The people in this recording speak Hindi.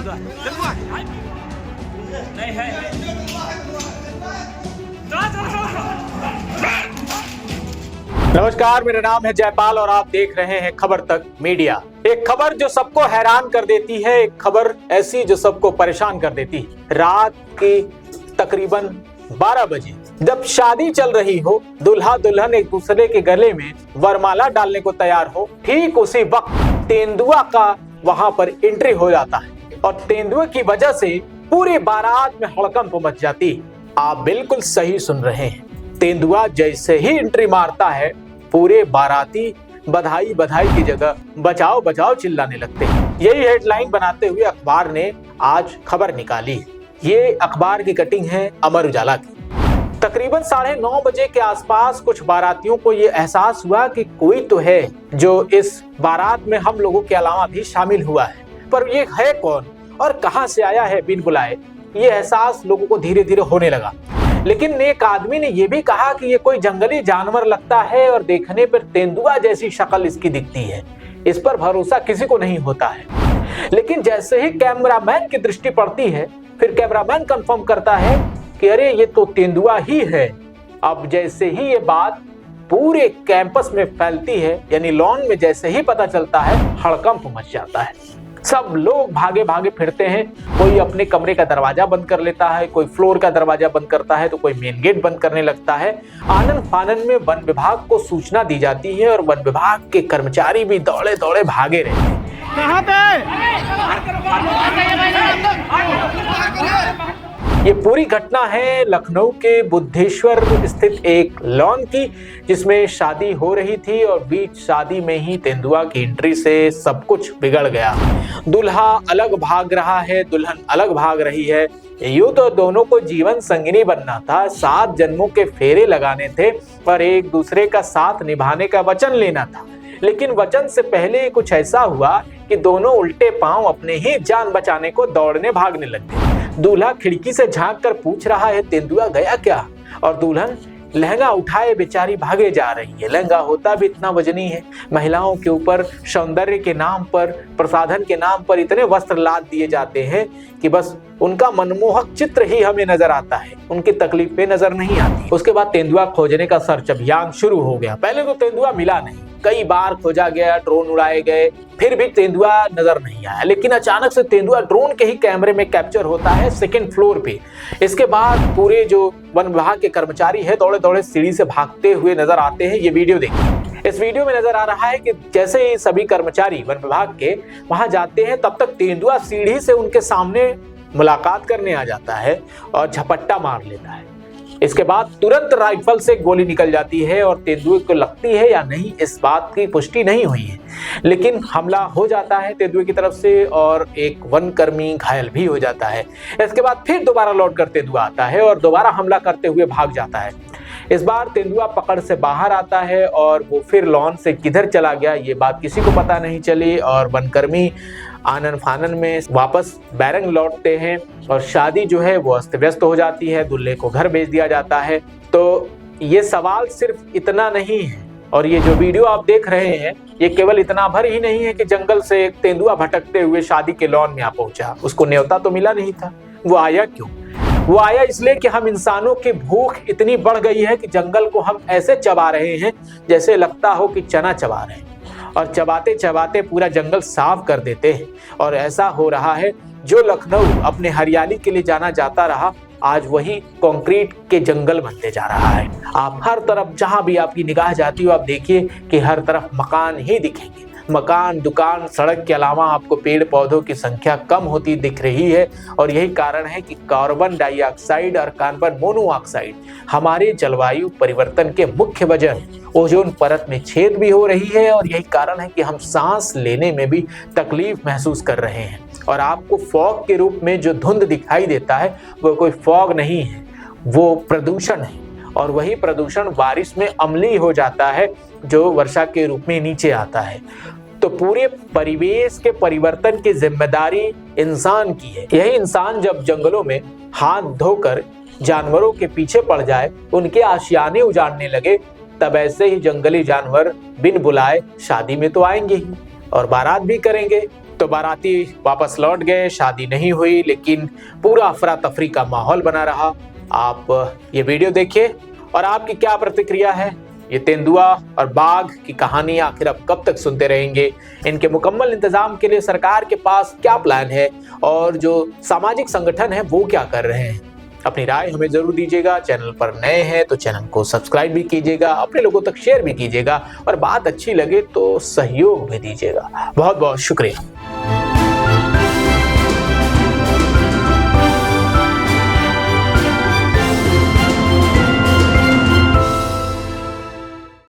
उधर नहीं है। नमस्कार, मेरा नाम है जयपाल और आप देख रहे हैं खबर तक मीडिया। एक खबर जो सबको हैरान कर देती है, एक खबर ऐसी जो सबको परेशान कर देती है। रात के तकरीबन 12 बजे जब शादी चल रही हो, दूल्हा दुल्हन एक दूसरे के गले में वरमाला डालने को तैयार हो, ठीक उसी वक्त तेंदुआ का वहां पर एंट्री हो जाता है और तेंदुए की वजह से पूरी बारात में हड़कंप मच जाती है। आप बिल्कुल सही सुन रहे हैं, तेंदुआ जैसे ही एंट्री मारता है, पूरे बाराती बधाई बधाई की जगह बचाओ बचाओ चिल्लाने लगते हैं। यही हेडलाइन बनाते हुए अखबार ने आज खबर निकाली। ये अखबार की कटिंग है अमर उजाला की। तकरीबन 9:30 बजे के आसपास कुछ बारातियों को ये एहसास हुआ कि कोई तो है जो इस बारात में हम लोगों के अलावा भी शामिल हुआ है, पर ये है कौन और कहां से आया है बिन बुलाए। ये एहसास लोगों को धीरे धीरे होने लगा। लेकिन एक आदमी ने यह भी कहा कि ये कोई जंगली जानवर लगता है और देखने पर तेंदुआ जैसी शक्ल इसकी दिखती है। इस पर भरोसा किसी को नहीं होता है। लेकिन जैसे ही कैमरामैन की दृष्टि पड़ती है, फिर कैमरामैन कंफर्म करता है कि अरे ये तो तेंदुआ ही है। अब जैसे ही ये बात पूरे कैंपस में फैलती है, यानी लॉन में जैसे ही पता चलता है, हड़कंप मच जाता है। सब लोग भागे भागे फिरते हैं। कोई अपने कमरे का दरवाजा बंद कर लेता है, कोई फ्लोर का दरवाजा बंद करता है, तो कोई मेन गेट बंद करने लगता है। आनन फानन में वन विभाग को सूचना दी जाती है और वन विभाग के कर्मचारी भी दौड़े दौड़े भागे रहते हैं। कहां पे? ये पूरी घटना है लखनऊ के बुद्धेश्वर स्थित एक लॉन की, जिसमें शादी हो रही थी और बीच शादी में ही तेंदुआ की एंट्री से सब कुछ बिगड़ गया। दूल्हा अलग भाग रहा है, दुल्हन अलग भाग रही है। यूं तो दोनों को जीवन संगिनी बनना था, 7 जन्मों के फेरे लगाने थे, पर एक दूसरे का साथ निभाने का वचन लेना था। लेकिन वचन से पहले कुछ ऐसा हुआ कि दोनों उल्टे पांव अपने ही जान बचाने को दौड़ने भागने लगे। दूल्हा खिड़की से झांक कर पूछ रहा है तेंदुआ गया क्या, और दुल्हन लहंगा उठाए बेचारी भागे जा रही है। लहंगा होता भी इतना वजनी है। महिलाओं के ऊपर सौंदर्य के नाम पर, प्रसाधन के नाम पर इतने वस्त्र लाद दिए जाते हैं कि बस उनका मनमोहक चित्र ही हमें नजर आता है, उनकी तकलीफें नजर नहीं आती। उसके बाद तेंदुआ खोजने का सर्च अभियान शुरू हो गया। पहले तो तेंदुआ मिला नहीं, कई बार खोजा गया, ड्रोन उड़ाए गए, फिर भी तेंदुआ नजर नहीं आया। लेकिन अचानक से तेंदुआ ड्रोन के ही कैमरे में कैप्चर होता है 2nd फ्लोर पे। इसके बाद पूरे जो वन विभाग के कर्मचारी है दौड़े दौड़े सीढ़ी से भागते हुए नजर आते हैं। ये वीडियो देखिए। इस वीडियो में नजर आ रहा है कि जैसे ही सभी कर्मचारी वन विभाग के वहां जाते हैं, तब तक तेंदुआ सीढ़ी से उनके सामने मुलाकात करने आ जाता है और झपट्टा मार लेता है। इसके बाद तुरंत राइफल से गोली निकल जाती है और तेंदुए को लगती है या नहीं, इस बात की पुष्टि नहीं हुई है। लेकिन हमला हो जाता है तेंदुए की तरफ से और एक वनकर्मी घायल भी हो जाता है। इसके बाद फिर दोबारा लौट कर तेंदुआ आता है और दोबारा हमला करते हुए भाग जाता है। इस बार तेंदुआ पकड़ से बाहर आता है और वो फिर लॉन से किधर चला गया ये बात किसी को पता नहीं चली और वनकर्मी आनन फानन में वापस बैरंग लौटते हैं और शादी जो है वो अस्त व्यस्त हो जाती है। दूल्हे को घर भेज दिया जाता है। तो ये सवाल सिर्फ इतना नहीं है, और ये जो वीडियो आप देख रहे हैं ये केवल इतना भर ही नहीं है कि जंगल से एक तेंदुआ भटकते हुए शादी के लॉन में आ पहुंचा। उसको न्योता तो मिला नहीं था। वो आया क्यों? वो आया इसलिए कि हम इंसानों की भूख इतनी बढ़ गई है कि जंगल को हम ऐसे चबा रहे हैं जैसे लगता हो कि चना चबा रहे हैं, और चबाते चबाते पूरा जंगल साफ कर देते हैं। और ऐसा हो रहा है, जो लखनऊ अपने हरियाली के लिए जाना जाता रहा, आज वही कंक्रीट के जंगल बनते जा रहा है। आप हर तरफ जहां भी आपकी निगाह जाती हो, आप देखिए कि हर तरफ मकान ही दिखेंगे। मकान, दुकान, सड़क के अलावा आपको पेड़ पौधों की संख्या कम होती दिख रही है। और यही कारण है कि कार्बन डाइऑक्साइड और कार्बन मोनोऑक्साइड हमारे जलवायु परिवर्तन के मुख्य वजह है। ओजोन परत में छेद भी हो रही है और यही कारण है कि हम सांस लेने में भी तकलीफ महसूस कर रहे हैं। और आपको फॉग के रूप में जो धुंध दिखाई देता है वो कोई फॉग नहीं है, वो प्रदूषण है। और वही प्रदूषण बारिश में अम्लीय हो जाता है जो वर्षा के रूप में नीचे आता है। तो पूरे परिवेश के परिवर्तन की जिम्मेदारी इंसान की है। यही इंसान जब जंगलों में हाथ धोकर जानवरों के पीछे पड़ जाए, उनके आशियाने उजाड़ने लगे, तब ऐसे ही जंगली जानवर बिन बुलाए शादी में तो आएंगे ही और बारात भी करेंगे। तो बाराती वापस लौट गए, शादी नहीं हुई, लेकिन पूरा अफरा तफरी का माहौल बना रहा। आप ये वीडियो देखिए और आपकी क्या प्रतिक्रिया है। ये तेंदुआ और बाघ की कहानी आखिर अब कब तक सुनते रहेंगे? इनके मुकम्मल इंतजाम के लिए सरकार के पास क्या प्लान है और जो सामाजिक संगठन है वो क्या कर रहे हैं? अपनी राय हमें जरूर दीजिएगा। चैनल पर नए हैं तो चैनल को सब्सक्राइब भी कीजिएगा, अपने लोगों तक शेयर भी कीजिएगा और बात अच्छी लगे तो सहयोग भी दीजिएगा। बहुत बहुत शुक्रिया।